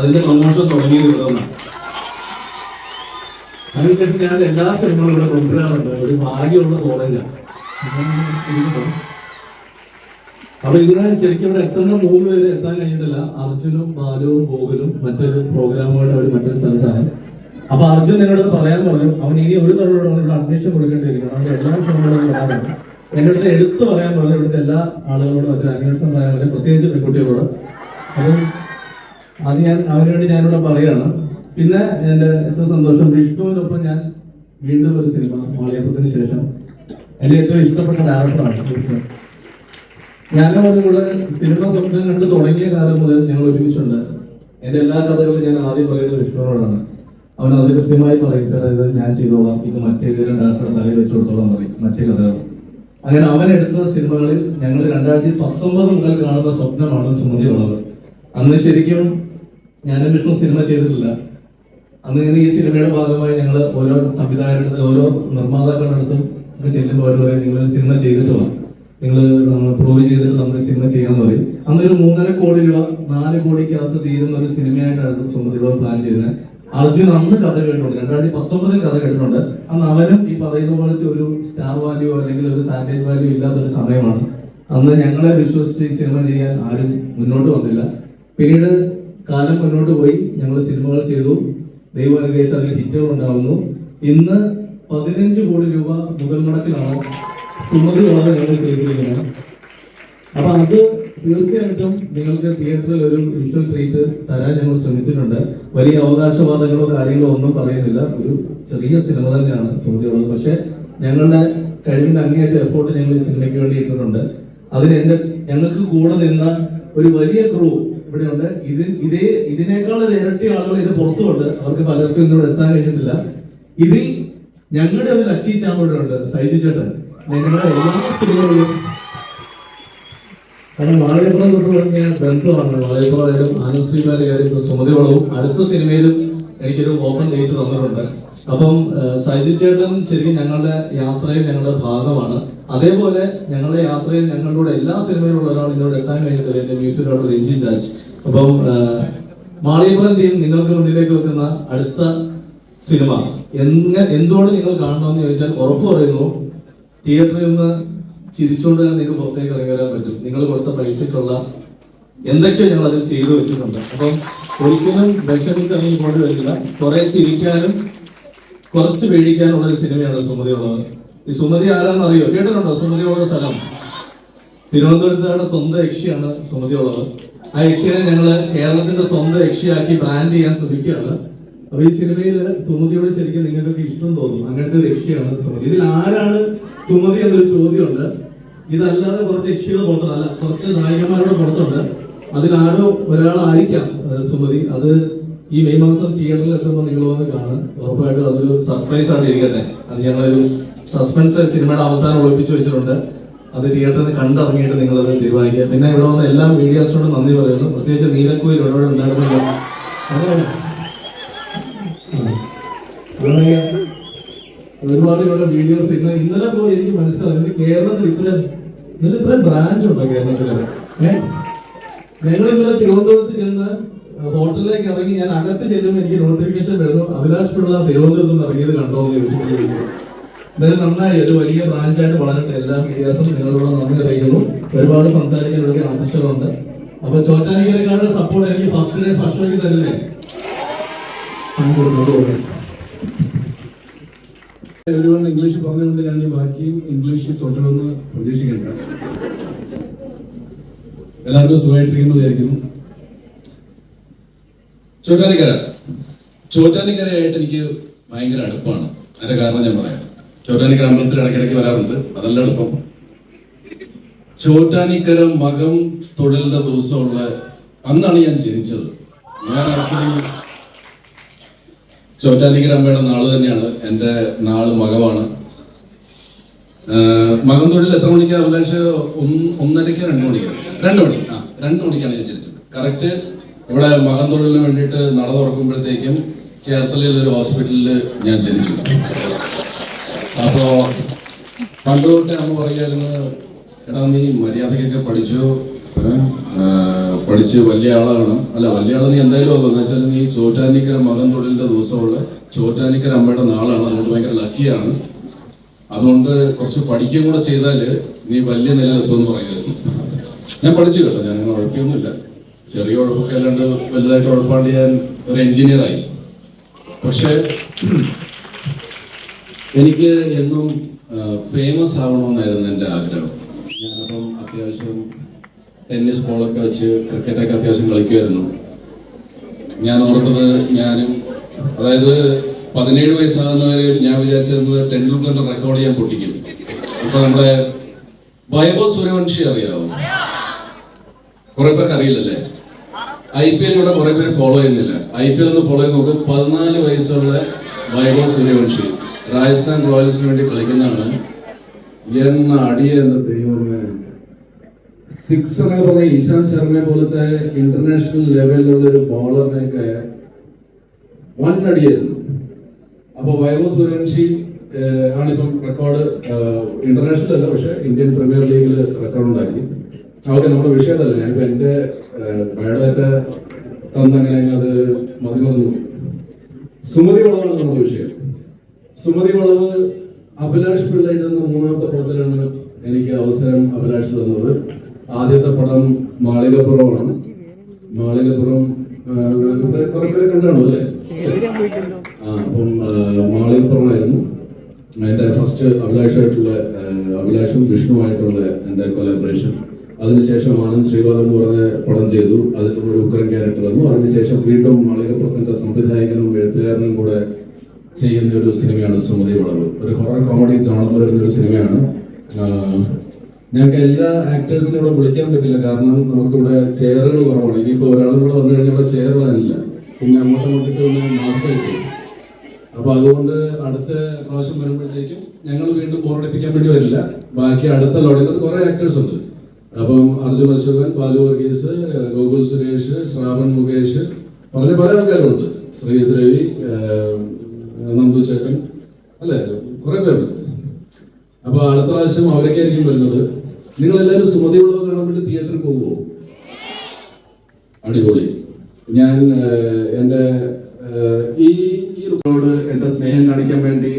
അതിന്റെ പ്രൊമോഷൻ തുടങ്ങിയത് ഇവിടെ. അതിനുശേഷം ഞാൻ എല്ലാ സിനിമകളും ഇവിടെ കൊണ്ടുവരാറുണ്ട്. ഒരു ഭാഗ്യമുള്ള കോളേജാണ്. അപ്പൊ ഇതിനെ ശരിക്കും ഇവിടെ എത്തുന്ന 3 പേര് എത്താൻ കഴിഞ്ഞിട്ടില്ല. അർജുനും ബാലുവും ഗോകുലും മറ്റൊരു പ്രോഗ്രാമുമായിട്ട് അവർ മറ്റൊരു സ്ഥലത്താണ്. അപ്പൊ അർജുൻ എന്നോട് പറയാൻ പറഞ്ഞു, അവൻ ഇനി ഒരു തവണ ഇവിടെ അഡ്മിഷൻ കൊടുക്കേണ്ടിയിരിക്കണം, അവന്റെ എല്ലാ സിനിമകളും വരാനാണ്. എന്റെ അടുത്ത് എടുത്തു പറയാൻ പറഞ്ഞു ഇവിടുത്തെ എല്ലാ ആളുകളോടും മറ്റൊരു അന്വേഷണം പറയാൻ പറഞ്ഞു, പ്രത്യേകിച്ച് പെൺകുട്ടികളോട്. അപ്പം അത് അവന് വേണ്ടി ഞാനിവിടെ പറയാണ്. പിന്നെ എന്റെ ഏറ്റവും സന്തോഷം, വിഷ്ണുവിനൊപ്പം ഞാൻ വീണ്ടും ഒരു സിനിമ മാളിയപ്പത്തിന് ശേഷം എന്റെ ഏറ്റവും ഇഷ്ടപ്പെട്ട ഡയറക്ടറാണ് വിഷ്ണു. ഞാനും അവരും കൂടെ സിനിമ സ്വപ്നം കണ്ട് തുടങ്ങിയ കാലം മുതൽ ഞങ്ങൾ ഒരുമിച്ചുണ്ട്. എന്റെ എല്ലാ കഥകളും ഞാൻ ആദ്യം പറയുന്നത് വിഷ്ണുവിനോടാണ്. അവൻ അത് കൃത്യമായി പറയും, ഇത് ഞാൻ ചെയ്തോളാം, ഇത് മറ്റേതെങ്കിലും ഡയറക്ടറെ തലയിൽ വെച്ച് കൊടുത്തോളാം പറയും മറ്റേ കഥകൾ. അങ്ങനെ അവൻ എടുത്ത സിനിമകളിൽ ഞങ്ങൾ 2019 മുതൽ കാണുന്ന സ്വപ്നമാണ് സുമതി വളവ്. അന്ന് ശരിക്കും ഞാനും വിഷ്ണു സിനിമ ചെയ്തിട്ടില്ല. അന്ന് ഇങ്ങനെ ഈ സിനിമയുടെ ഭാഗമായി ഞങ്ങൾ ഓരോ സംവിധായകരുടെ ഓരോ നിർമ്മാതാക്കളുടെ അടുത്തും ഒക്കെ ചെല്ലുമ്പോൾ അവർ പറയും, നിങ്ങൾ സിനിമ ചെയ്തിട്ട് വേണം, നിങ്ങൾ പ്രൂവ് ചെയ്തിട്ട് നമുക്ക് സിനിമ ചെയ്യാന്ന് പറയും. അന്നൊരു 3.5 കോടി രൂപ 4 കോടിക്കകത്ത് തീരുന്ന ഒരു സിനിമയായിട്ടാണ് സുമതി വളവ് പ്ലാൻ ചെയ്തത്. അർജുൻ അന്ന് കഥ കേട്ടിട്ടുണ്ട്, 2019 കഥ കേട്ടിട്ടുണ്ട്. അന്ന് അവനും ഈ പറയുന്ന പോലത്തെ ഒരു സ്റ്റാർ വാല്യൂ അല്ലെങ്കിൽ ഒരു സാറ്റലൈറ്റ് വാല്യൂ ഇല്ലാത്തൊരു സമയമാണ്. അന്ന് ഞങ്ങളെ വിശ്വസിച്ച് ഈ സിനിമ ചെയ്യാൻ ആരും മുന്നോട്ട് വന്നില്ല. പിന്നീട് കാലം മുന്നോട്ട് പോയി, ഞങ്ങൾ സിനിമകൾ ചെയ്തു, ദൈവം അനുഗ്രഹിച്ച് അതിൽ ഹിറ്റുകൾ ഉണ്ടാവുന്നു. ഇന്ന് 15 കോടി രൂപ മുതൽ മുടക്കിലാണ് സുമതി വളവ് ഞങ്ങൾ ചെയ്തിരിക്കുന്നത്. അപ്പൊ അത് തീർച്ചയായിട്ടും നിങ്ങൾക്ക് തിയേറ്ററിൽ ഒരു വിഷ്വൽ ട്രീറ്റ് തരാൻ ഞങ്ങൾ ശ്രമിച്ചിട്ടുണ്ട്. വലിയ അവകാശവാദങ്ങളോ കാര്യങ്ങളോ ഒന്നും പറയുന്നില്ല, ഒരു ചെറിയ സിനിമ തന്നെയാണ് സുമതി വളവ്. പക്ഷെ ഞങ്ങളുടെ കഴിവിന്റെ അങ്ങേയറ്റം എഫോർട്ട് ഞങ്ങൾ ഈ സിനിമയ്ക്ക് വേണ്ടി ഇട്ടിട്ടുണ്ട്. അതിന് ഞങ്ങൾക്ക് കൂടെ നിന്ന ഒരു വലിയ ക്രൂ ഇവിടെയുണ്ട്. ഇതിനേക്കാൾ ഒരു ഇരട്ടി ആളുകൾ ഇതിന് പുറത്തുമുണ്ട്. അവർക്ക് പലർക്കും ഇന്നോട് എത്താൻ കഴിഞ്ഞിട്ടില്ല. ഇതിൽ ഞങ്ങളുടെ ഒരു ലക്കി ചാമ്പിവിടെ ഉണ്ട്, സൈജു ചേട്ടൻ. ഞങ്ങളുടെ എല്ലാ സിനിമകളിലും കാരണം വാഴയപ്പുറം തൊട്ട് തുടങ്ങിയ ബന്ധമാണ്. വാഴയപ്പുറമായാലും ആനന്ദ് ശ്രീമാരിയായാലും സുമതി വളവും അടുത്ത സിനിമയിലും എനിക്കൊരു ഓപ്പൺ ഡേറ്റ് തന്നിട്ടുണ്ട്. അപ്പം സൈജു ചേട്ടൻ ശരിക്കും ഞങ്ങളുടെ യാത്രയിൽ ഞങ്ങളുടെ ഭാഗമാണ്. അതേപോലെ ഞങ്ങളുടെ യാത്രയിൽ ഞങ്ങളുടെ എല്ലാ സിനിമയിലുള്ള ഒരാൾ ഇന്നോട് എത്താൻ കഴിഞ്ഞിട്ടില്ല, എന്റെ മ്യൂസിക് ഡോക്ടർ രഞ്ജിൻ രാജ്. അപ്പം മാളിയപ്പുറം ടീം നിങ്ങൾക്ക് മുന്നിലേക്ക് വെക്കുന്ന അടുത്ത സിനിമ എന്തുകൊണ്ട് നിങ്ങൾ കാണണമെന്ന് ചോദിച്ചാൽ ഉറപ്പ് പറയുന്നു, തിയേറ്ററിൽ നിന്ന് ചിരിച്ചുകൊണ്ട് തന്നെ നിങ്ങൾക്ക് പുറത്തേക്ക് ഇറങ്ങി വരാൻ പറ്റും. നിങ്ങൾ കൊടുത്ത പൈസക്കുള്ള എന്തൊക്കെയോ ഞങ്ങൾ അതിൽ ചെയ്തു വെച്ചിട്ടുണ്ട്. അപ്പം ഒരിക്കലും വിഷമിച്ച് ഇറങ്ങി കൊണ്ട് വരില്ല. കുറെ ചിരിക്കാനും കുറച്ച് പേടിക്കാനുള്ള ഒരു സിനിമയാണ് സുമതി വളവ്. ഈ സുമതി ആരാന്ന് അറിയോ? കേട്ടിട്ടുണ്ടോ സുമതി വളവ് സ്ഥലം? തിരുവനന്തപുരത്തുകാരുടെ സ്വന്തം യക്ഷിയാണ് സുമതി വളവ്. ആ യക്ഷിയെ ഞങ്ങള് കേരളത്തിന്റെ സ്വന്തം യക്ഷിയാക്കി ബ്രാൻഡ് ചെയ്യാൻ ശ്രമിക്കുകയാണ്. അപ്പൊ ഈ സിനിമയിൽ സുമതിയോട് ശരിക്കും നിങ്ങൾക്കൊക്കെ ഇഷ്ടം തോന്നും. അങ്ങനത്തെ ഒരു യക്ഷിയാണ് സുമതി. ഇതിൽ ആരാണ് സുമതി എന്നൊരു ചോദ്യമുണ്ട്. ഇതല്ലാതെ കുറച്ച് യക്ഷികൾ പുറത്തുണ്ട്, അല്ല കുറച്ച് നായികന്മാരുടെ പുറത്തുണ്ട്. അതിലാരോ ഒരാളായിരിക്കാം സുമതി. അത് ഈ മെയ് മാസം തിയേറ്ററിൽ എത്തുമ്പോൾ നിങ്ങൾ വന്ന് കാണും. ഉറപ്പായിട്ടും അതൊരു സർപ്രൈസ് ആയിട്ട് ഇരിക്കട്ടെ. അത് ഞങ്ങളൊരു സസ്പെൻസ് സിനിമയുടെ അവസാനം ഒളിപ്പിച്ചു വെച്ചിട്ടുണ്ട്. അത് തിയേറ്ററിൽ നിന്ന് കണ്ടിറങ്ങിയിട്ട് നിങ്ങളത് തീരുമാനിക്കുക. പിന്നെ ഇവിടെ വന്ന എല്ലാ മീഡിയാസിനോടും നന്ദി പറയുന്നു. പ്രത്യേകിച്ച് നീലക്കുയിൽ ഇവിടെ ഉണ്ടായിരുന്നില്ല. ഒരുപാട് ഇവിടെ വീഡിയോസ് ഇന്നലെ പോയി എനിക്ക് മനസ്സിലായി, കേരളത്തിൽ ഇത്രയും ബ്രാഞ്ച് ഉണ്ടോ കേരളത്തില്? ഞങ്ങൾ ഇന്നലെ തിരുവനന്തപുരത്ത് ചെന്ന് ഹോട്ടലിലേക്ക് ഇറങ്ങി, ഞാൻ അകത്ത് ചെല്ലുമ്പോൾ എനിക്ക് നോട്ടിഫിക്കേഷൻ വരുന്നു, അഭിലാഷ് പിള്ള തിരുവനന്തപുരത്ത് നിന്ന് ഇറങ്ങിയത് കണ്ടോ എന്ന് ചോദിച്ചിട്ടുണ്ട്. എന്തായാലും നന്നായി, ഒരു വലിയ ബ്രാഞ്ചായിട്ട് വളരട്ടെ. എല്ലാ മീഡിയാസും നിങ്ങളോട് നന്ദി അറിയിക്കുന്നു. ഒരുപാട് സംസാരിക്കാൻ ഇവിടെ ആവശ്യമുണ്ട്. അപ്പൊ ചോറ്റാനിക്കരക്കാരുടെ സപ്പോർട്ട് എനിക്ക് ഫസ്റ്റ് ഡേ ഫസ്റ്റ് ഷോയ്ക്ക് തരില്ലേ? ഒരുപാട് ഇംഗ്ലീഷ് പറഞ്ഞുകൊണ്ട് ഞാൻ ബാക്കിയും ഇംഗ്ലീഷിൽ തുടരുമെന്ന് പ്രതീക്ഷിക്കണ്ട. എല്ലാവർക്കും സുഖമായിട്ടിരിക്കുന്നു വിചാരിക്കുന്നു. ചോറ്റാനിക്കരയായിട്ട് എനിക്ക് ഭയങ്കര അടുപ്പമാണ്. അതിന്റെ കാരണം ഞാൻ പറയാം. ചോറ്റാനിക്കര അമ്പലത്തിൽ ഇടയ്ക്കിടയ്ക്ക് വരാറുണ്ട്, അതല്ല അടുപ്പം. ചോറ്റാനിക്കര മകം തൊഴിലിന്റെ ദിവസമുള്ള അന്നാണ് ഞാൻ ജനിച്ചത്. ഞാൻ ആക്ച്വലി ചോറ്റാനിക്കര അമ്മയുടെ നാള് തന്നെയാണ് എൻ്റെ നാള്, മകമാണ്. മകം തൊഴിൽ എത്ര മണിക്കാണ് അഭിലാഷ്? 1:30 2 മണിക്ക്? 2 മണി. 2 മണിക്കാണ് ഞാൻ ജനിച്ചത്. കറക്റ്റ് ഇവിടെ മകം തൊഴിലിന് വേണ്ടിയിട്ട് നട തുറക്കുമ്പോഴത്തേക്കും ചേർത്തലയിൽ ഒരു ഹോസ്പിറ്റലിൽ ഞാൻ ജനിച്ചു. അപ്പോ പണ്ട് തൊട്ടേ അമ്മ പറയായിരുന്നു, എടാ നീ മര്യാദക്കൊക്കെ പഠിച്ചോ, പഠിച്ച് വലിയ ആളാകണം. അല്ല, വലിയ ആൾ നീ എന്തായാലും ആകും. എന്ന് വെച്ചാൽ നീ ചോറ്റാനിക്കര മകൻ തൊഴിലിന്റെ ദിവസമുള്ള ചോറ്റാനിക്കര അമ്മയുടെ നാളാണ്. അതുകൊണ്ട് ഭയങ്കര ലക്കിയാണ്. അതുകൊണ്ട് കുറച്ച് പഠിക്കുകയും കൂടെ ചെയ്താൽ നീ വലിയ നിലയിലെത്തുമെന്ന് പറയുമായിരുന്നു. ഞാൻ പഠിച്ചു കേട്ടോ, ഞാൻ അങ്ങനെ ഉഴപ്പിയൊന്നുമില്ല. ചെറിയ ഉഴപ്പൊക്കെ അല്ലാണ്ട് വലുതായിട്ട് ഉഴപ്പാണ്ട് ഞാൻ ഒരു എഞ്ചിനീയറായി. പക്ഷേ എനിക്ക് എന്നും ഫേമസ് ആവണമെന്നായിരുന്നു എൻ്റെ ആഗ്രഹം. ഞാനപ്പം അത്യാവശ്യം ടെന്നീസ് ബോളൊക്കെ വെച്ച് ക്രിക്കറ്റൊക്കെ അത്യാവശ്യം കളിക്കുമായിരുന്നു. ഞാൻ ഓർത്തത് അതായത് 17 വയസ്സാകുന്നവരെ ഞാൻ വിചാരിച്ചിരുന്നത് ടെണ്ടുൽക്കറിന്റെ റെക്കോർഡ് ഞാൻ പൊട്ടിക്കും. ഇപ്പൊ നമ്മുടെ വൈഭവ് സൂര്യവംശി അറിയാവോ? കുറെ പേർക്ക് അറിയില്ലല്ലേ? IPL ഇവിടെ കുറെ പേര് ഫോളോ ചെയ്യുന്നില്ല. IPL ഒന്ന് ഫോളോ ചെയ്ത് നോക്കും. 14 വയസ്സുള്ള വൈഭവ് സൂര്യവംശി രാജസ്ഥാൻ റോയൽസിന് വേണ്ടി കളിക്കുന്നതാണ്. എന്ന അടിയെന്ന ദൈവമേ, 6 എന്നൊക്കെ പറഞ്ഞ ഇശാന്ത് ശർമ്മയെ പോലത്തെ ഇന്റർനാഷണൽ ലെവലിലുള്ള ഒരു ബോളറിനെയൊക്കെ 1 അടിയായിരുന്നു. അപ്പൊ വൈഭവ് സൂര്യവംശി ആണിപ്പം റെക്കോർഡ്, ഇന്റർനാഷണൽ അല്ല പക്ഷെ ഇന്ത്യൻ പ്രീമിയർ ലീഗിൽ റെക്കോർഡ് ഉണ്ടാക്കി. ഓക്കെ, നമ്മുടെ വിഷയമല്ല. ഞാനിപ്പോ എന്റെ ബയോഡാറ്റ തന്നങ്ങനെ അത് മതി. സുമതി വളവാണ് നമ്മുടെ വിഷയം. സുമതി വളവ് അഭിലാഷ് പിള്ളയുടെ 3ാമത്തെ പടത്തിലാണ് എനിക്ക് അവസരം അഭിലാഷ് തന്നത്. ആദ്യത്തെ പടം മാളികപ്പുറമാണ്. മാളികപ്പുറം കുറെ പേരെ കണ്ടാണോ അല്ലേ? അപ്പം മാളികപ്പുറമായിരുന്നു എൻ്റെ ഫസ്റ്റ് അഭിലാഷും വിഷ്ണുവായിട്ടുള്ള എൻ്റെ കൊലാബറേഷൻ. അതിനുശേഷം ആനന്ദ് ശ്രീവാദം എന്ന് പറഞ്ഞ പടം ചെയ്തു. അതിൽ ഒരു ഉഗ്രൻ ക്യാരക്ടർ വന്നു. അതിനുശേഷം വീണ്ടും മാളികപ്പുറത്തിന്റെ സംവിധായകനും എഴുത്തുകാരനും കൂടെ ചെയ്യുന്ന ഒരു സിനിമയാണ് സുമതി വളവ്. ഒരു ഹൊറർ കോമഡി ജോണറിൽ വരുന്ന ഒരു സിനിമയാണ്. ഞങ്ങൾക്ക് എല്ലാ ആക്ടേഴ്സിനും ഇവിടെ വിളിക്കാൻ പറ്റില്ല, കാരണം നമുക്കിവിടെ ചെയറുകൾ കുറവാണ്. ഇനിയിപ്പോൾ ഒരാളും കൂടെ വന്നു കഴിഞ്ഞാൽ ഇവിടെ ചെയർ ഇടാനില്ല. പിന്നെ അങ്ങോട്ടേക്ക് മാസ്ക് വയ്ക്കും. അപ്പൊ അതുകൊണ്ട് അടുത്ത പ്രാവശ്യം വരുമ്പോഴത്തേക്കും ഞങ്ങൾ വീണ്ടും ബോറടിപ്പിക്കാൻ വേണ്ടി വരില്ല. ബാക്കി അടുത്ത ലോഡിൽ കുറെ ആക്ടേഴ്സ് ഉണ്ട്. അപ്പം അർജുൻ അശോകൻ, ബാലു വർഗീസ്, ഗോകുൽ സുരേഷ്, ശ്രാവൺ മുകേഷ്, പറഞ്ഞ പല ആൾക്കാരുണ്ട്. ശ്രീദേവി, നന്ദു ചേക്കൻ, അല്ലേ, കുറെ പേരുണ്ട്. അപ്പൊ അടുത്ത പ്രാവശ്യം അവരൊക്കെ ആയിരിക്കും വരുന്നത്. നിങ്ങൾ എല്ലാവരും സുമതി വളവ് കാണാൻ വേണ്ടി തിയേറ്ററിൽ പോകുമോ? അടിപൊളി. ഞാൻ എൻ്റെ ഈ റോഡ് എന്റെ സ്നേഹം കാണിക്കാൻ വേണ്ടി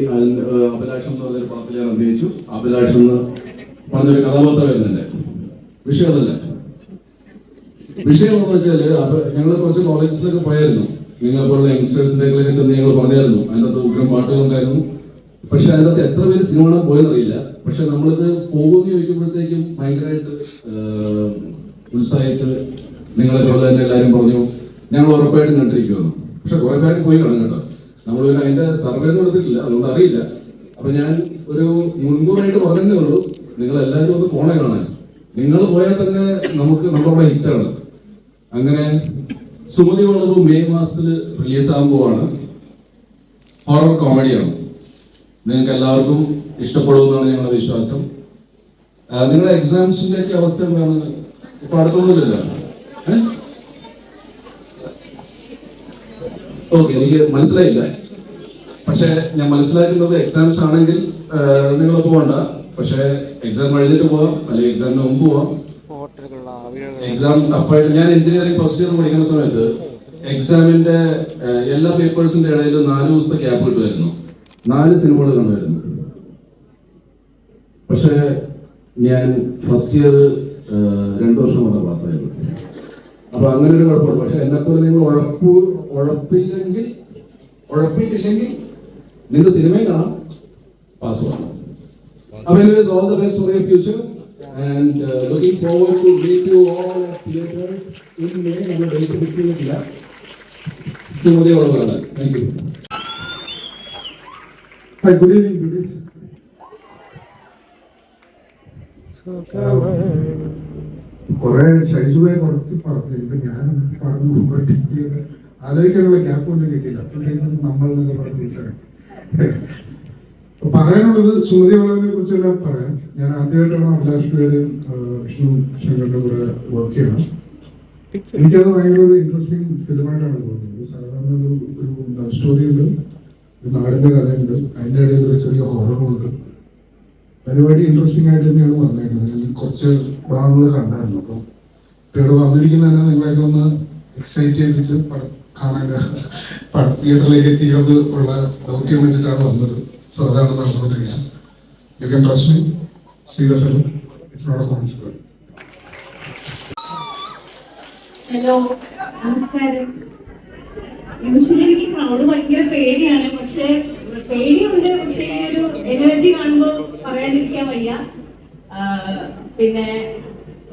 അഭിലാഷം എന്ന് പറഞ്ഞൊരു പടത്തിൽ ഞാൻ അഭിനയിച്ചു. അഭിലാഷം എന്ന് പറഞ്ഞൊരു കഥാപാത്രം വരുന്നുണ്ട്. വിഷയം അതല്ല. വിഷയം എന്ന് വെച്ചാല് ഞങ്ങൾ കുറച്ച് കോളേജസിലൊക്കെ പോയായിരുന്നു. നിങ്ങളെ പോലുള്ള യങ്സ്റ്റേഴ്സിന്റെ ചെന്ന് ഞങ്ങൾ പറഞ്ഞായിരുന്നു. അതിനകത്ത് ഉഗ്രം പാട്ടുകളുണ്ടായിരുന്നു. പക്ഷെ അതിനകത്ത് എത്ര പേര് സിനിമ കാണാൻ പോയെന്നറിയില്ല. പക്ഷെ നമ്മളിത് പോകുമെന്ന് ചോദിക്കുമ്പോഴത്തേക്കും ഭയങ്കരമായിട്ട് ഉത്സാഹിച്ച് നിങ്ങളെ പോലെ തന്നെ എല്ലാവരും പറഞ്ഞു ഞങ്ങൾ ഉറപ്പായിട്ടും കണ്ടിരിക്കുമെന്ന്. പക്ഷെ കുറെ പേരും പോയി കാണും കേട്ടോ. നമ്മൾ പിന്നെ അതിന്റെ സർവേ ഒന്നും എടുത്തിട്ടില്ല, അതുകൊണ്ട് അറിയില്ല. അപ്പൊ ഞാൻ ഒരു മുൻകൂറായിട്ട് പറഞ്ഞതേ ഉള്ളൂ, നിങ്ങൾ എല്ലാവരും ഒന്ന് പോണേ കാണാൻ. നിങ്ങൾ പോയാൽ തന്നെ നമ്മളുടെ ഹിറ്റാണ്. അങ്ങനെ സുമതി വളവ് മെയ് മാസത്തിൽ റിലീസാകാൻ പോവാണ്. ഹൊറർ കോമഡിയാണ്. നിങ്ങൾക്ക് എല്ലാവർക്കും ഇഷ്ടപ്പെടുമെന്നാണ് ഞങ്ങളുടെ വിശ്വാസം. നിങ്ങളുടെ എക്സാംസിന്റെ ഒക്കെ അവസ്ഥ എന്താണ്? ഇപ്പൊ അടുത്തൊന്നുമില്ല. ഓക്കെ, എനിക്ക് മനസ്സിലായില്ല. പക്ഷെ ഞാൻ മനസ്സിലാക്കുന്നത് എക്സാംസ് ആണെങ്കിൽ നിങ്ങൾ പോകണ്ട. പക്ഷെ എക്സാം എഴുതിട്ട് പോവാം, അല്ലെങ്കിൽ എക്സാമിന് മുമ്പ് പോവാം. എക്സാം ടഫായിട്ട് ഞാൻ എഞ്ചിനീയറിംഗ് ഫസ്റ്റ് ഇയർ പഠിക്കുന്ന സമയത്ത് എക്സാമിന്റെ എല്ലാ പേപ്പേഴ്സിന്റെ ഇടയിൽ 4 ദിവസത്തെ ഗ്യാപ്പ് കിട്ടുമായിരുന്നു. 4 സിനിമകൾ കാണുമായിരുന്നു. പക്ഷെ ഞാൻ ഫസ്റ്റ് ഇയർ 2 വർഷം കൊണ്ട് പാസ്സായിരുന്നു. അപ്പൊ അങ്ങനെ ഒരു കുഴപ്പമുണ്ട്. പക്ഷെ എന്നെപ്പോലെ നിങ്ങൾ ഉഴപ്പിയിട്ടില്ലെങ്കിൽ നിങ്ങൾക്ക് സിനിമയും കാണാം, പാസ് പോകാം. അപ്പൊ anyways, all the best for your future and looking forward to meet you all at theaters in May. നമ്മൾ ഡേറ്റ് ഫിക്സ് ചെയ്തിട്ടില്ല. Sumathi വളവാണ്. Thank you. Hi, good evening, beauties. കുറെ ഷൈജുവായി കുറച്ച് പറഞ്ഞു. ഇപ്പൊ ഞാൻ പറഞ്ഞു ആലോചിക്കാനുള്ള ഗ്യാപ്പ് ഒന്നും കിട്ടിയില്ല. അപ്പോഴത്തേക്കും നമ്മൾ എന്നൊക്കെ പറഞ്ഞ് വിളിച്ചാണ്. പറയാനുള്ളത് സുമതി വളവിനെ കുറിച്ചെല്ലാം പറയാം. ഞാൻ ആദ്യമായിട്ടാണ് അഭിലാഷിന്റെയും വിഷ്ണു ശങ്കറിന്റെ കൂടെ വർക്ക് ചെയ്യണം. എനിക്കത് ഭയങ്കര ഒരു ഇൻട്രസ്റ്റിംഗ് ഫിലിമായിട്ടാണ് തോന്നുന്നത്. സാധാരണ ഒരു ലവ് സ്റ്റോറി ഉണ്ട്, ഒരു നാടിന്റെ കഥയുണ്ട്, അതിൻ്റെ ഇടയിൽ ഒരു ചെറിയ ഹൊററുണ്ട്. പരിപാടി ഇൻട്രസ്റ്റിംഗ് ആയിട്ട് തന്നെയാണ് വന്നേക്കുന്നത്. ഞാൻ കുറച്ച് ഭാഗങ്ങൾ കണ്ടായിരുന്നു. അപ്പം ഇപ്പൊ ഇവിടെ വന്നിരിക്കുന്ന തന്നെ നിങ്ങളെയൊക്കെ ഒന്ന് എക്സൈറ്റ് ചെയ്യിപ്പിച്ച് കാണാൻ തിയേറ്ററിലേക്ക് എത്തിക്കുന്നത് ഉള്ള ദൗത്യം വെച്ചിട്ടാണ് വന്നത്. സോ അതാണ് നടന്നുകൊണ്ടിരിക്കുന്നത്. You can trust me, see the film, it's not a consequence. Hello, നമസ്കാരം. യൂഷ്വലി എനിക്ക് ക്രൗഡ് ഭയങ്കര പേടിയാണ്, പക്ഷെ പേടിയുണ്ട്, പക്ഷെ ഈ ഒരു എനർജി കാണുമ്പോൾ പറയാണ്ടിരിക്കാൻ വയ്യ. പിന്നെ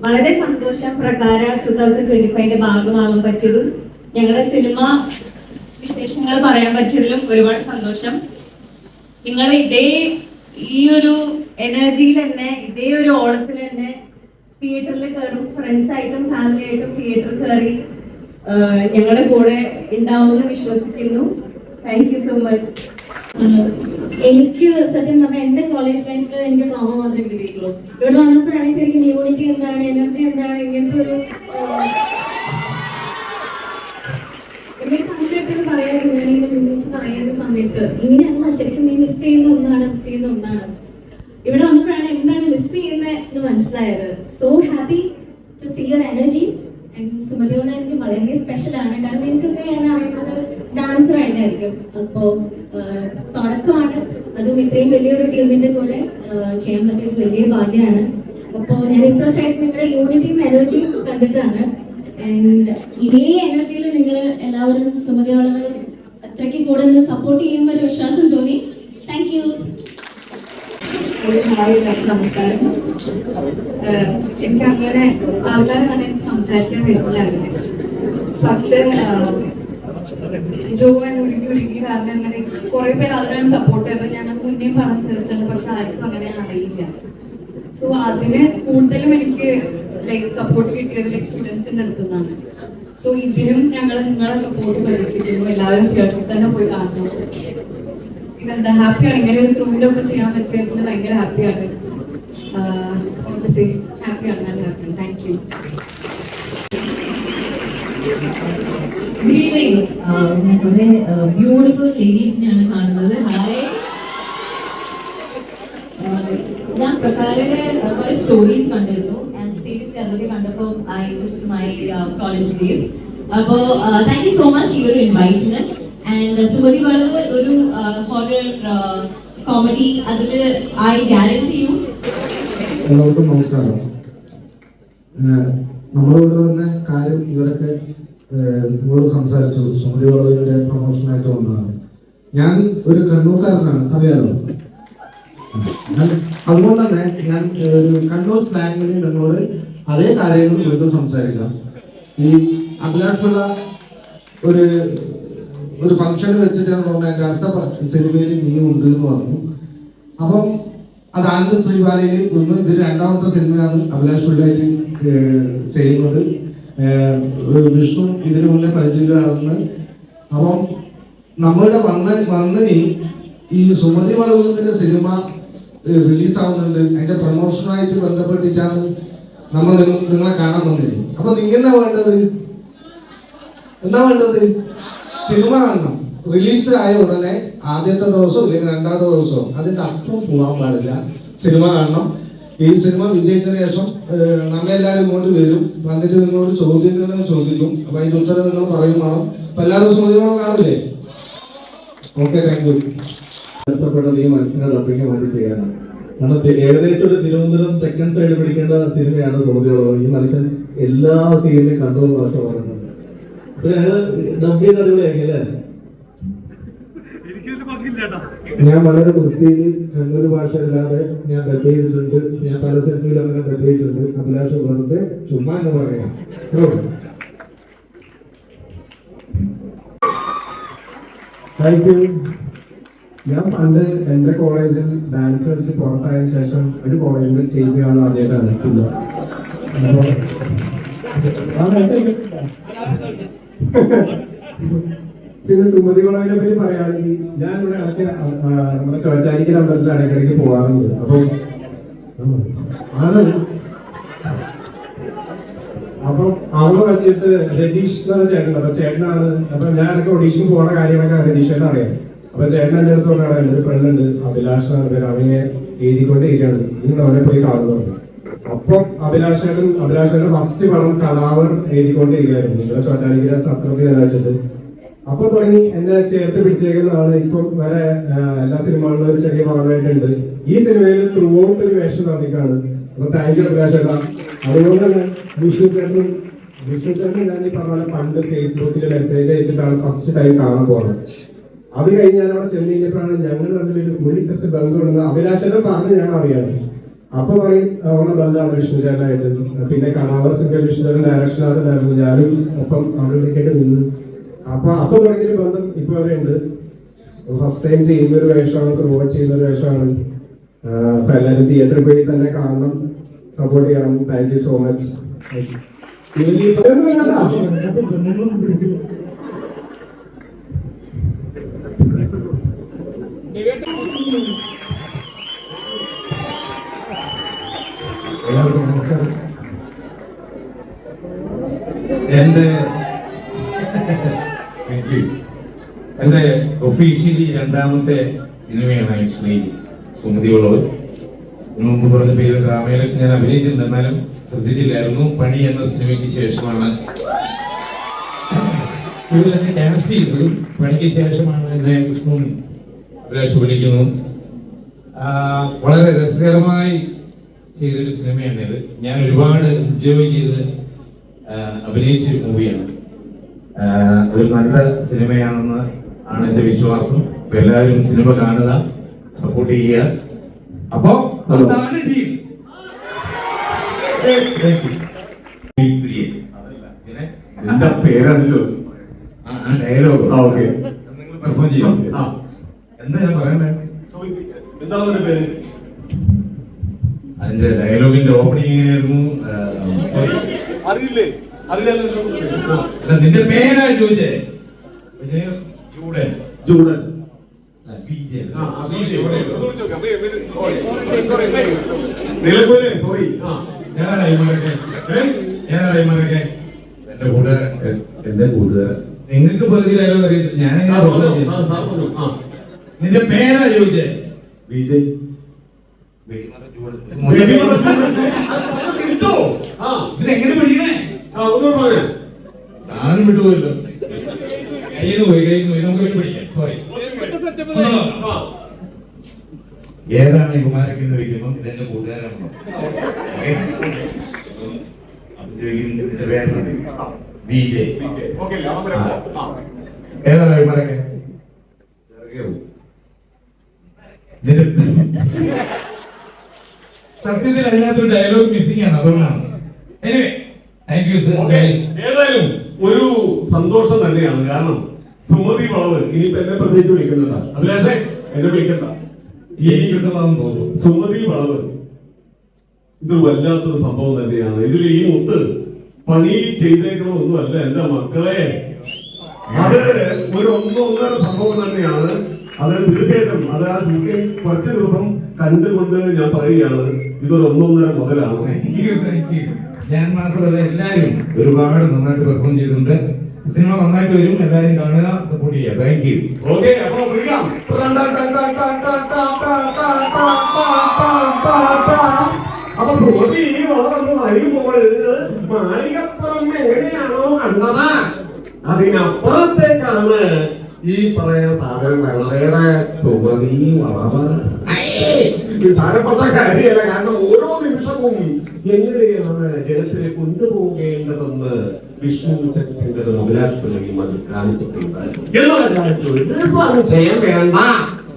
വളരെ സന്തോഷം പ്രകാര 2025 ഭാഗമാകാൻ പറ്റിയതും ഞങ്ങളുടെ സിനിമ വിശേഷങ്ങൾ പറയാൻ പറ്റിയതിലും ഒരുപാട് സന്തോഷം. നിങ്ങൾ ഈ ഒരു എനർജിയിൽ തന്നെ, ഇതേ ഒരു ഓളത്തിൽ തന്നെ തിയേറ്ററിൽ കയറും, ഫ്രണ്ട്സ് ആയിട്ടും ഫാമിലി ആയിട്ടും തിയേറ്ററിൽ കയറി ഞങ്ങളുടെ കൂടെ ഉണ്ടാവുമെന്ന് വിശ്വസിക്കുന്നു. Thank you so much. എനിക്ക് സത്യം പറഞ്ഞാൽ എന്റെ കോളേജ് ലൈഫിൽ എനിക്ക് ഡ്രാമ മാത്രമേ കിട്ടിയിട്ടുള്ളൂ. ഇവിടെ വന്നപ്പോഴാണ് ശരിക്കും യൂണിറ്റി എന്താണ്, എനർജി എന്താണ്, ഇങ്ങനത്തെ ഒരു എന്നെ കൺസെപ്റ്റ് പറയാറുണ്ട്. ഞാനിങ്ങനെ മുന്നിച്ച് പറയുന്ന സമയത്ത് ഇങ്ങനെയല്ല, ശരിക്കും നീ മിസ് ചെയ്യുന്ന ഒന്നാണ്. ഇവിടെ വന്നപ്പോഴാണ് എന്താണ് മിസ് ചെയ്യുന്നത് മനസ്സിലായത്. So happy to see your energy. സുമതിയോട് എനിക്ക് വളരെ സ്പെഷ്യൽ ആണ്, കാരണം എനിക്കൊക്കെ ഞാൻ അറിയുന്നത് ഡാൻസർ ആയിട്ടായിരിക്കും. അപ്പോ തുടക്കമാണ്, അതും ഇത്രയും വലിയൊരു ടീമിന്റെ കൂടെ ചെയ്യാൻ പറ്റിയ വലിയ ഭാഗ്യമാണ്. അപ്പോൾ ഞാൻ ഇംപ്രസ് ആയിട്ട് നിങ്ങളുടെ യൂണിറ്റിയും എനർജിയും കണ്ടിട്ടാണ്. ആൻഡ് ഇതേ എനർജിയിൽ നിങ്ങൾ എല്ലാവരും സുമതിയോളവ് അത്രയ്ക്ക് കൂടെ നിന്ന് സപ്പോർട്ട് ചെയ്യുന്ന ഒരു വിശ്വാസം തോന്നി. Thank you. നമസ്കാരം. എനിക്ക് അങ്ങനെ ആൾക്കാരാണ് സംസാരിക്കാൻ വരില്ലായിരുന്നു, പക്ഷെ ജോ ഒരുക്കി കാരണം അങ്ങനെ കുറെ പേര് അതിനാണ് സപ്പോർട്ട് ചെയ്തത്. ഞങ്ങൾ മുന്നേ പറഞ്ഞു ചേർത്തിട്ടുണ്ട്, പക്ഷെ ആർക്കും അങ്ങനെ അറിയില്ല. സോ അതിന് കൂടുതലും എനിക്ക് ലൈക്ക് സപ്പോർട്ട് കിട്ടിയതിൽ എക്സ്പീരിയൻസിന്റെ അടുത്തുനിന്നാണ്. സോ ഇതിനും ഞങ്ങൾ നിങ്ങളുടെ സപ്പോർട്ട് പ്രതീക്ഷിക്കുന്നു. എല്ലാവരും തിയേറ്ററിൽ തന്നെ പോയി കാണുന്നു. ഇതെന്താ ഹാപ്പിയാണ്, ഇങ്ങനെ ഒരു ക്രൂവിന്റെ ഒപ്പം ചെയ്യാൻ പറ്റിയതിൽ ഭയങ്കര ഹാപ്പിയാണ്. ഹാപ്പിയാണ്, നല്ല ഹാപ്പിയാണ്. Thank you. Good evening. കുറെ ബ്യൂട്ടിഫുൾ ലേഡീസിനെയാണ് കാണുന്നത്. ഹായ്. ഞാൻ പ്രകാരയുടെ കുറെ സ്റ്റോറീസ് കണ്ടിരുന്നു ആൻഡ് സീരീസ് അതൊക്കെ കണ്ടപ്പോൾ I missed my college days. അപ്പോൾ താങ്ക് യു സോ മച്ച് ഈ ഒരു ഇൻവൈറ്റിന്. ആൻഡ് സുമതി വളരെ ഒരു ഹൊറർ കോമഡി അതിൽ ഐ ഗ്യാരണ്ടി യു. എല്ലാവർക്കും നമസ്കാരം. നമ്മളിവിടെ വന്ന കാര്യം ഇവരൊക്കെ നിങ്ങളോട് സംസാരിച്ചു. സുമതി വളവിന്റെ പ്രൊമോഷനായിട്ട് വന്നതാണ്. ഞാൻ ഒരു കണ്ണൂർക്കാരനാണ്, അറിയാലോ. അതുകൊണ്ട് തന്നെ ഞാൻ ഒരു കണ്ണൂർ സ്ലാങ്ങിൽ നിങ്ങളോട് അതേ കാര്യങ്ങൾ വീണ്ടും സംസാരിക്കാം. ഈ അഭിലാഷ് പിള്ള ഒരു ഫംഗ്ഷന് വെച്ചിട്ടാണ് പറഞ്ഞത് എൻ്റെ അടുത്ത സിനിമയിൽ നീ ഉണ്ട് എന്ന് പറഞ്ഞു. അപ്പം അത് ആനന്ദ് ശ്രീവാലയിൽ ഒന്ന് ഇത് രണ്ടാമത്തെ സിനിമയാണ് അഭിലാഷ് പിള്ളയായിട്ട് ചെയ്യുന്നത്. വിഷ്ണു ഇതിനു മുന്നേ പരിചയമാണെന്ന്. അപ്പം നമ്മളുടെ വന്നിനി ഈ സുമതി വളവിന്റെ സിനിമ റിലീസാവുന്നുണ്ട്. അതിന്റെ പ്രൊമോഷനുമായിട്ട് ബന്ധപ്പെട്ടിട്ടാണ് നമ്മൾ നിങ്ങളെ കാണാൻ വന്നിരുന്നു. അപ്പൊ നിങ്ങൾ എന്താ വേണ്ടത്? സിനിമ കാണണം. റിലീസ് ആയ ഉടനെ ആദ്യത്തെ ദിവസവും അല്ലെങ്കിൽ രണ്ടാമത്തെ ദിവസവും അതിന്റെ അപ്പുറം പോകാൻ പാടില്ല. സിനിമ കാണണം. ഈ സിനിമ വിജയിച്ചതിന് ശേഷം നമ്മെല്ലാവരും ഇങ്ങോട്ട് വരും. വന്നിട്ട് നിങ്ങളോട് ചോദ്യങ്ങൾ ചോദിക്കും. അപ്പൊ അതിന്റെ ഉത്തരം നിങ്ങൾ പറയും വേണം. അപ്പൊ എല്ലാവരും സുമതിയോടെ കാണില്ലേ? Okay, thank you. ഈ മനുഷ്യനെ ഡബിങ് വേണ്ടി ചെയ്യാനാണ്. കാരണം ഏകദേശം ഒരു തിരുവനന്തപുരം തെക്കൻ സൈഡ് പിടിക്കേണ്ട സിനിമയാണ് സുമതിയോളം. ഈ മനുഷ്യൻ എല്ലാ സീനിലും കണ്ടു ഭാഷ പറയുന്നുണ്ട്. ഡബ് ചെയ്ത് അടിപൊളിയാക്കി അല്ലേ? ഞാൻ വളരെ വൃത്തിയിൽ കണ്ണൂർ ഭാഷ അല്ലാതെ ഞാൻ ഡബ് ചെയ്തിട്ടുണ്ട്. ഞാൻ പല സിനിമയിലും അങ്ങനെ ഡബ് ചെയ്തിട്ടുണ്ട്. അഭിലാഷ് വെറുതെ ചുമ്മാ എന്ന് പറയാം. Thank you. ഞാൻ പണ്ട് എൻ്റെ കോളേജിൽ ഡാൻസ് കളിച്ച് പുറത്തായതിനു ശേഷം ഒരു കോളേജിൽ സ്റ്റേജ് കാണാൻ ആദ്യമായിട്ടാണ് ഇല്ല. പിന്നെ സുമതി വളവിനെ പറ്റി പറയുകയാണെങ്കിൽ ഞാൻ ഇവിടെ നമ്മുടെ ചോറ്റാനിക്കൽ അമ്പലത്തിലാണ് ഇടയ്ക്ക് പോകാറുണ്ട്. അപ്പം അവിടെ വെച്ചിട്ട് രതീഷ് എന്ന് പറഞ്ഞ ചേട്ടനുണ്ട്. അപ്പൊ ചേട്ടനാണ്. അപ്പൊ ഞാൻ എനിക്ക് ഒഡീഷന് പോകുന്ന കാര്യങ്ങളൊക്കെ രതീഷേനെ അറിയാം. അപ്പൊ ചേട്ടൻ എൻ്റെ അടുത്ത് പറഞ്ഞാണ് എൻ്റെ ഒരു ഫ്രണ്ട് ഉണ്ട് അഭിലാഷ് എന്ന പേര്, അവനെ എഴുതിക്കൊണ്ടിരിക്കുകയാണ്, ഇന്ന് അവനെ പോയി കാണുന്നുണ്ട്. ഒപ്പം അഭിലാഷേട്ടന്റെ ഫസ്റ്റ് പടം കലാവർ എഴുതിക്കൊണ്ടിരിക്കുകയായിരുന്നു ഇവിടെ ചോറ്റാനിക്കര സത്രത്തിൽ വെച്ചിട്ട്. അപ്പൊ തുടങ്ങി എന്നെ ചേർത്ത് പിടിച്ചേക്കുന്നതാണ്. ഇപ്പം വരെ എല്ലാ സിനിമകളിലും ഒരു ചെറിയ ഭാഗമായിട്ടുണ്ട്. ഈ സിനിമയിൽ ത്രൂ ഔട്ട് ഒരു വേഷം തന്നിക്കാണ്. അപ്പൊ താങ്ക് യു അഭിലാഷേട്ടാ. അതുകൊണ്ട് തന്നെ വിഷ്ണു ചേട്ടൻ ഞാൻ ഈ പറഞ്ഞ പണ്ട് ഫേസ്ബുക്കിൽ മെസ്സേജ് അയച്ചിട്ടാണ് ഫസ്റ്റ് ടൈം കാണാൻ പോകുന്നത്. അത് കഴിഞ്ഞ് ഞാൻ അവിടെ ചെന്ന് കഴിഞ്ഞപ്പോഴാണ് ഞങ്ങൾ തമ്മിലൊരു കുറച്ച് ബന്ധമുണ്ടെന്ന് അഭിലാഷേട്ടൻ പറഞ്ഞ് ഞാൻ അറിയാണ്. അപ്പൊ പറയും അവരുടെ ബന്ധമാണ് വിഷ്ണു ചേട്ടനായിട്ട്. പിന്നെ കണാവർ സിംഗൽ വിഷ്ണു ചേട്ടൻ ഡയറക്ഷനായിട്ടുണ്ടായിരുന്നു. ഞാനും ഒപ്പം അവരുടെയൊക്കെ നിന്ന് അപ്പൊ തുടങ്ങിയൊരു ബന്ധം ഇപ്പൊ വരെ ഉണ്ട്. ഫസ്റ്റ് ടൈം ചെയ്യുന്ന ഒരു വേഷമാണ്, ത്രൂ ചെയ്യുന്ന ഒരു വേഷമാണ്. അപ്പൊ എല്ലാവരും തിയേറ്ററിൽ പോയി തന്നെ കാണണം, സപ്പോർട്ട് ചെയ്യണം. Thank you so much. എല്ലാവർക്കും നമസ്കാരം. എന്റെ ഒഫീഷ്യലി രണ്ടാമത്തെ സിനിമയാണ് ആക്ച്വലി സുമതി വളവ്. മുമ്പ് പറഞ്ഞ പേര് ഡ്രാമയിലൊക്കെ ഞാൻ അഭിനയിച്ചിട്ടുണ്ട്, എന്നാലും ശ്രദ്ധിച്ചില്ലായിരുന്നു. പണി എന്ന സിനിമയ്ക്ക് ശേഷമാണ് ഇവരെന്നെ കാസ്റ്റ് ചെയ്തത്. പണിക്ക് ശേഷമാണ് എന്നെ വിഷ്ണു അഭിലാഷ് വിളിക്കുന്നു. വളരെ രസകരമായി ചെയ്തൊരു സിനിമയാണിത്. ഞാൻ ഒരുപാട് എൻജോയ് ചെയ്ത് അഭിനയിച്ചൊരു മൂവിയാണ്. ഒരു നല്ല സിനിമയാണെന്ന് ആണ് എൻ്റെ വിശ്വാസം. അപ്പൊ എല്ലാവരും സിനിമ കാണുക, സപ്പോർട്ട് ചെയ്യുക. അപ്പോ അതാണ് ടീം. എന്താ പേരാണല്ലോ ഡയലോഗ് ഓക്കെ നിങ്ങൾ പെർഫോം ചെയ്യും. എന്താ ഞാൻ പറയണ്ടേ? എന്താണ് പേര്? അതിന്റെ ഡയലോഗിന്റെ ഓപ്പണിംഗ് എങ്ങനെയായിരുന്നു? അറിയില്ലേ? അല്ല, നിന്റെ പേരാ ചോദിച്ചേ. ജൂഡൻ. ജൂഡൻ. സോറി. എന്റെ കൂട്ടുകാരൻ. എന്റെ കൂട്ടുകാരൻ. നിങ്ങൾക്ക് പകുതി ഡയലോഗ് അറിയത്തില്ല. നിന്റെ പേരാ ചോദിച്ചേ. വിജയ്. ഇതെങ്ങനെ പഠിക്കണേ? സാധനം വിട്ടുപോയല്ലോ. കയ്യിൽ നിന്ന് പോയി നമുക്ക് പഠിക്കാം. സോറി. ഏതാണ് ഈ കുമാരൊക്കെ എന്ന് ചോദിക്കുമ്പോൾ ഇതെന്റെ കൂട്ടുകാരാണോ? വിജയ്. ഏതാണ് കുമാരൊക്കെ? സത്യത്തിൽ അതിനകത്ത് ഡയലോഗ് മിസ്സിംഗ് ആണ്, അതുകൊണ്ടാണ്. Anyway thank you. ഏതായാലും ഒരു സന്തോഷം തന്നെയാണ്. കാരണം സുമതി വളവ് ഇനിയിപ്പോ എന്നെ പ്രത്യേകിച്ച് വിളിക്കുന്നുണ്ടാ. അഭിലാഷേ എന്നെ വിളിക്കണ്ട. ഈ കിട്ടണമെന്ന് തോന്നുന്നു. സുമതി വളവ് ഇത് വല്ലാത്തൊരു സംഭവം തന്നെയാണ്. ഇതിൽ ഈ മുത്ത് പണി ചെയ്തേക്കണമൊന്നുമല്ല എന്റെ മക്കളെ. അത് ഒരു ഒന്നൊന്നര സംഭവം തന്നെയാണ്. അത് തീർച്ചയായിട്ടും അത് ആ ഷൂട്ടിംഗ് കുറച്ച് ദിവസം കണ്ടുകൊണ്ട് ഞാൻ പറയുകയാണ്, ഇതൊരു ഒന്നൊന്നര മുതലാണ്. ഞാൻ മാത്രമല്ല, എല്ലാവരും ഒരുപാട് നന്നായിട്ട് പെർഫോം ചെയ്തിട്ടുണ്ട്. സിനിമ നന്നായിട്ട് വരും. എല്ലാവരും കാണുക, സപ്പോർട്ട് ചെയ്യുക. Thank you. ഓക്കെ, അപ്പൊ വിളിക്കാം. അപ്പൊ സുമതി വളർന്ന് വരുമ്പോൾ മാളികപ്പുറം എങ്ങനെയാണോ കണ്ടത് അതിനപ്പുറത്തേക്കാണ് ഈ പറയുന്ന സാധനം വളരെ സുമതി വളവ്. പ്രധാനപ്പെട്ട കാര്യമല്ല. കാരണം ഓരോ നിമിഷവും എങ്ങനെയാണ് ജനത്തിനെ കൊണ്ടുപോകേണ്ടതെന്ന് വിഷ്ണു ശശിശങ്കറും അഭിലാഷ് പിള്ളയും അത് കാണിച്ചിട്ടുണ്ട് എന്നുള്ള കാര്യത്തിൽ ഒരു സംശയം വേണ്ട.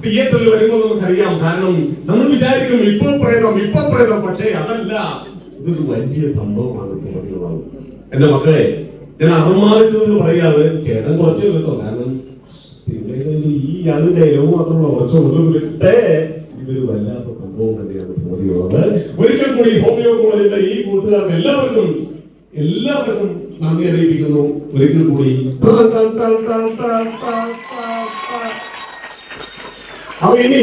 തിയേറ്ററിൽ വരുമ്പോൾ നമുക്കറിയാം. കാരണം നമ്മൾ വിചാരിക്കും ഇപ്പൊ പ്രേതം, പക്ഷേ അതല്ല. ഇതൊരു വലിയ സംഭവമാണ് സുമതി വളവ്. എന്റെ മക്കളെ, ഞാൻ അപമാനിച്ചതെന്ന് പറയാണ്. ചേട്ടൻ കുറച്ച് കേട്ടോ. കാരണം ഈ ആളുടെ ഡയലോഗ് മാത്രമുള്ള കുറച്ചുള്ളൂ. ഇതൊരു വല്ലാത്ത സംഭവം തന്നെയാണ് സുമതി വളവ്. ഒരിക്കൽ കൂടി ഹോമിയോ കോളേജിന്റെ ഈ കൂട്ടുകാർക്ക് എല്ലാവർക്കും നന്ദി അറിയിപ്പിക്കുന്നു. ഒരിക്കൽ കൂടി അപ്പൊ ഇനി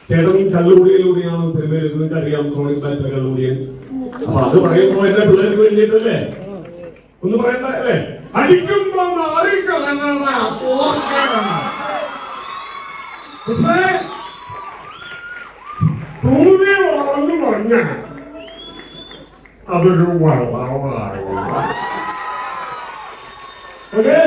ചേട്ടൻ കള്ളുകൂടിയിലൂടെയാണ് സിനിമയിൽ നിങ്ങൾക്ക് അറിയാം. ക്രോണിക് ബാച്ചിലെ കള്ളുകൂടിയൻ. അപ്പൊ അത് പറയുമ്പോ എന്റെ പിള്ളേർക്ക് വേണ്ടിയിട്ടല്ലേ ഒന്ന് പറയണ്ട അല്ലേ? അടിക്കുമ്പോ പറഞ്ഞ അതൊരു വളവാണ്. ഓക്കെ